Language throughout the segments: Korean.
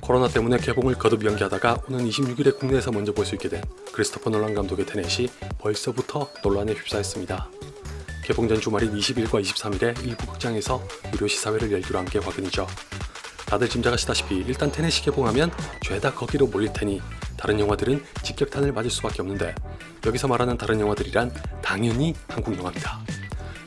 코로나 때문에 개봉을 거듭 연기하다가 오는 26일에 국내에서 먼저 볼 수 있게 된 크리스토퍼 놀란 감독의 테넷이 벌써부터 논란에 휩싸였습니다. 개봉 전 주말인 20일과 23일에 일부 극장에서 유료 시사회를 열기로 한 게 화근이죠. 다들 짐작하시다시피 일단 테넷이 개봉하면 죄다 거기로 몰릴 테니 다른 영화들은 직격탄을 맞을 수밖에 없는데, 여기서 말하는 다른 영화들이란 당연히 한국 영화입니다.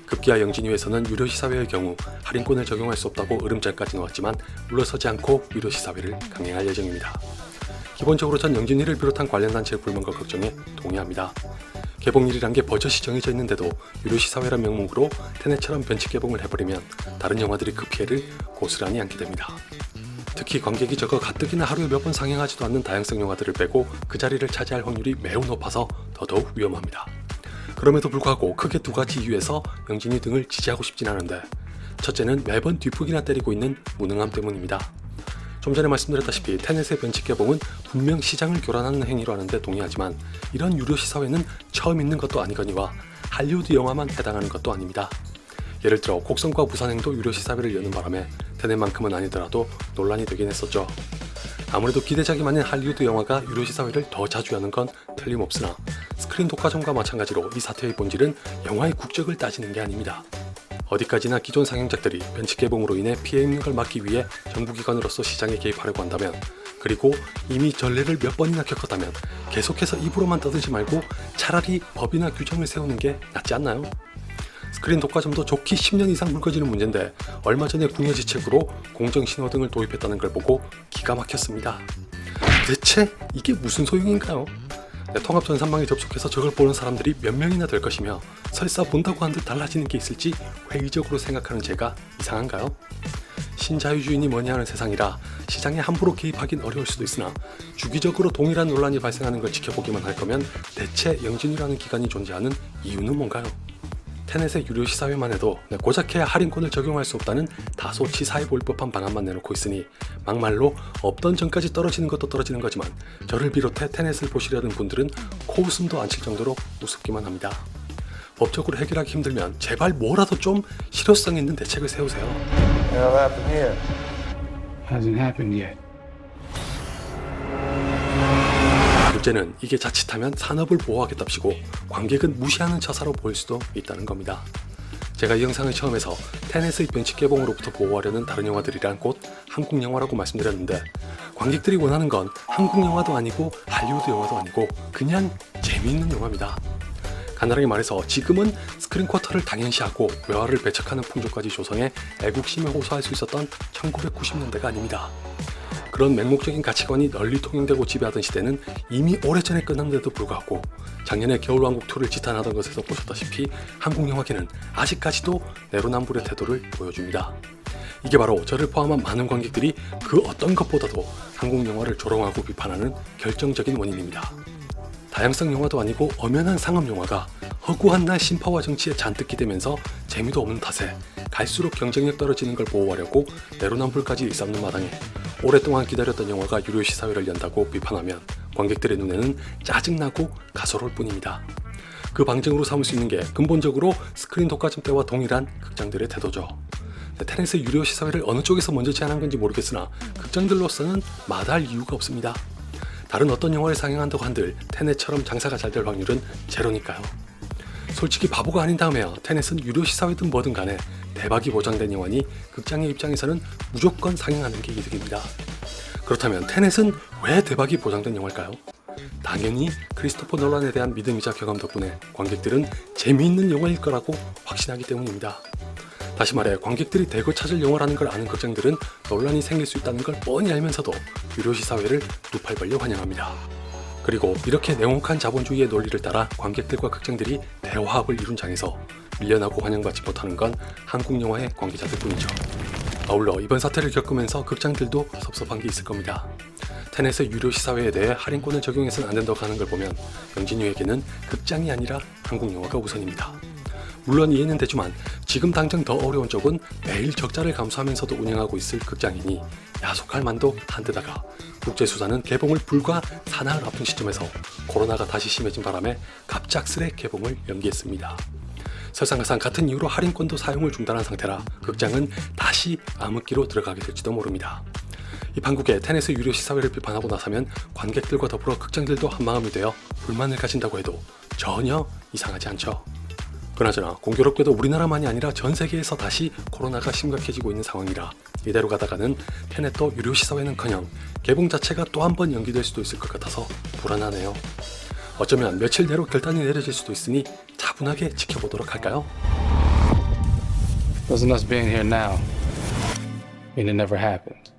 급기야 영진위에서는 유료 시사회의 경우 할인권을 적용할 수 없다고 으름장까지 놓았지만 물러서지 않고 유료 시사회를 강행할 예정입니다. 기본적으로 전 영진위를 비롯한 관련 단체의 불만과 걱정에 동의합니다. 개봉일이란 게 버젓이 정해져 있는데도 유료 시사회란 명목으로 테넷처럼 변칙 개봉을 해버리면 다른 영화들이 그 피해를 고스란히 안게 됩니다. 특히 관객이 적어 가뜩이나 하루에 몇 번 상영하지도 않는 다양성 영화들을 빼고 그 자리를 차지할 확률이 매우 높아서 더더욱 위험합니다. 그럼에도 불구하고 크게 두 가지 이유에서 영진위 등을 지지하고 싶진 않은데, 첫째는 매번 뒷북이나 때리고 있는 무능함 때문입니다. 좀 전에 말씀드렸다시피 테넷의 변칙 개봉은 분명 시장을 교란하는 행위로 하는데 동의하지만, 이런 유료 시사회는 처음 있는 것도 아니거니와 할리우드 영화만 해당하는 것도 아닙니다. 예를 들어 곡성과 부산행도 유료 시사회를 여는 바람에 테넷만큼은 아니더라도 논란이 되긴 했었죠. 아무래도 기대작이 많은 할리우드 영화가 유료 시사회를 더 자주 여는 건 틀림없으나, 스크린 독과점과 마찬가지로 이 사태의 본질은 영화의 국적을 따지는 게 아닙니다. 어디까지나 기존 상영작들이 변칙 개봉으로 인해 피해 입는 걸 막기 위해 정부기관으로서 시장에 개입하려고 한다면, 그리고 이미 전례를 몇 번이나 겪었다면 계속해서 입으로만 떠들지 말고 차라리 법이나 규정을 세우는 게 낫지 않나요? 스크린 독과점도 좋기 10년 이상 묽어지는 문제인데, 얼마 전에 궁여지책으로 공정신호등을 도입했다는 걸 보고 기가 막혔습니다. 대체 이게 무슨 소용인가요? 통합전산망에 접속해서 저걸 보는 사람들이 몇 명이나 될 것이며, 설사 본다고 한들 달라지는 게 있을지 회의적으로 생각하는 제가 이상한가요? 신자유주의니 뭐냐 하는 세상이라 시장에 함부로 개입하긴 어려울 수도 있으나, 주기적으로 동일한 논란이 발생하는 걸 지켜보기만 할 거면 대체 영진위라는 기관이 존재하는 이유는 뭔가요? 테넷의 유료 시사회만 해도 고작해야 할인권을 적용할 수 없다는 다소 치사해 보일 법한 방안만 내놓고 있으니 막말로 없던 전까지 떨어지는 것도 떨어지는 거지만, 저를 비롯해 테넷을 보시려는 분들은 코웃음도 안 칠 정도로 우습기만 합니다. 법적으로 해결하기 힘들면 제발 뭐라도 좀 실효성 있는 대책을 세우세요. Hasn't happened yet. 문제는 이게 자칫하면 산업을 보호하겠답시고 관객은 무시하는 처사로 보일 수도 있다는 겁니다. 제가 이 영상을 처음 해서 테넷의 변칙 개봉으로부터 보호하려는 다른 영화들이란 곧 한국 영화라고 말씀드렸는데, 관객들이 원하는 건 한국 영화도 아니고 할리우드 영화도 아니고 그냥 재미있는 영화입니다. 간단하게 말해서 지금은 스크린 쿼터를 당연시하고 외화를 배척하는 풍조까지 조성해 애국심에 호소할 수 있었던 1990년대가 아닙니다. 그런 맹목적인 가치관이 널리 통용되고 지배하던 시대는 이미 오래전에 끝났는데도 불구하고, 작년에 겨울왕국2를 지탄하던 것에서 보셨다시피 한국 영화계는 아직까지도 내로남불의 태도를 보여줍니다. 이게 바로 저를 포함한 많은 관객들이 그 어떤 것보다도 한국 영화를 조롱하고 비판하는 결정적인 원인입니다. 다양성 영화도 아니고 엄연한 상업 영화가 허구한 날 신파와 정치에 잔뜩 기대면서 재미도 없는 탓에 갈수록 경쟁력 떨어지는 걸 보호하려고 내로남불까지 일삼는 마당에 오랫동안 기다렸던 영화가 유료 시사회를 연다고 비판하면 관객들의 눈에는 짜증나고 가소로울 뿐입니다. 그 방증으로 삼을 수 있는 게 근본적으로 스크린 독과점 때와 동일한 극장들의 태도죠. 테넷의 유료 시사회를 어느 쪽에서 먼저 제안한 건지 모르겠으나 극장들로서는 마다할 이유가 없습니다. 다른 어떤 영화를 상영한다고 한들 테넷처럼 장사가 잘 될 확률은 제로니까요. 솔직히 바보가 아닌 다음에야 테넷은 유료 시사회든 뭐든 간에 대박이 보장된 영화니 극장의 입장에서는 무조건 상영하는 게 이득입니다. 그렇다면 테넷은 왜 대박이 보장된 영화일까요? 당연히 크리스토퍼 놀란에 대한 믿음이자 경험 덕분에 관객들은 재미있는 영화일 거라고 확신하기 때문입니다. 다시 말해, 관객들이 대거 찾을 영화라는 걸 아는 극장들은 논란이 생길 수 있다는 걸 뻔히 알면서도 유료 시사회를 두 팔 벌려 환영합니다. 그리고 이렇게 냉혹한 자본주의의 논리를 따라 관객들과 극장들이 대화합을 이룬 장에서 밀려나고 환영받지 못하는 건 한국 영화의 관계자들 뿐이죠. 아울러 이번 사태를 겪으면서 극장들도 섭섭한 게 있을 겁니다. 테넷의 유료 시사회에 대해 할인권을 적용해서는 안 된다고 하는 걸 보면 영진위에게는 극장이 아니라 한국 영화가 우선입니다. 물론 이해는 되지만 지금 당장 더 어려운 쪽은 매일 적자를 감수하면서도 운영하고 있을 극장이니 야속할 만도 한데다가 국제수사는 개봉을 불과 사나흘 앞둔 시점에서 코로나가 다시 심해진 바람에 갑작스레 개봉을 연기했습니다. 설상가상 같은 이유로 할인권도 사용을 중단한 상태라 극장은 다시 암흑기로 들어가게 될지도 모릅니다. 이 판국의 테네스 유료 시사회를 비판하고 나서면 관객들과 더불어 극장들도 한마음이 되어 불만을 가진다고 해도 전혀 이상하지 않죠. 그나저나 공교롭게도 우리나라만이 아니라 전 세계에서 다시 코로나가 심각해지고 있는 상황이라 이대로 가다가는 테넷도 유료 시사회는커녕 개봉 자체가 또 한 번 연기될 수도 있을 것 같아서 불안하네요. 어쩌면 며칠 내로 결단이 내려질 수도 있으니 차분하게 지켜보도록 할까요? Doesn't us being here now mean it never happened?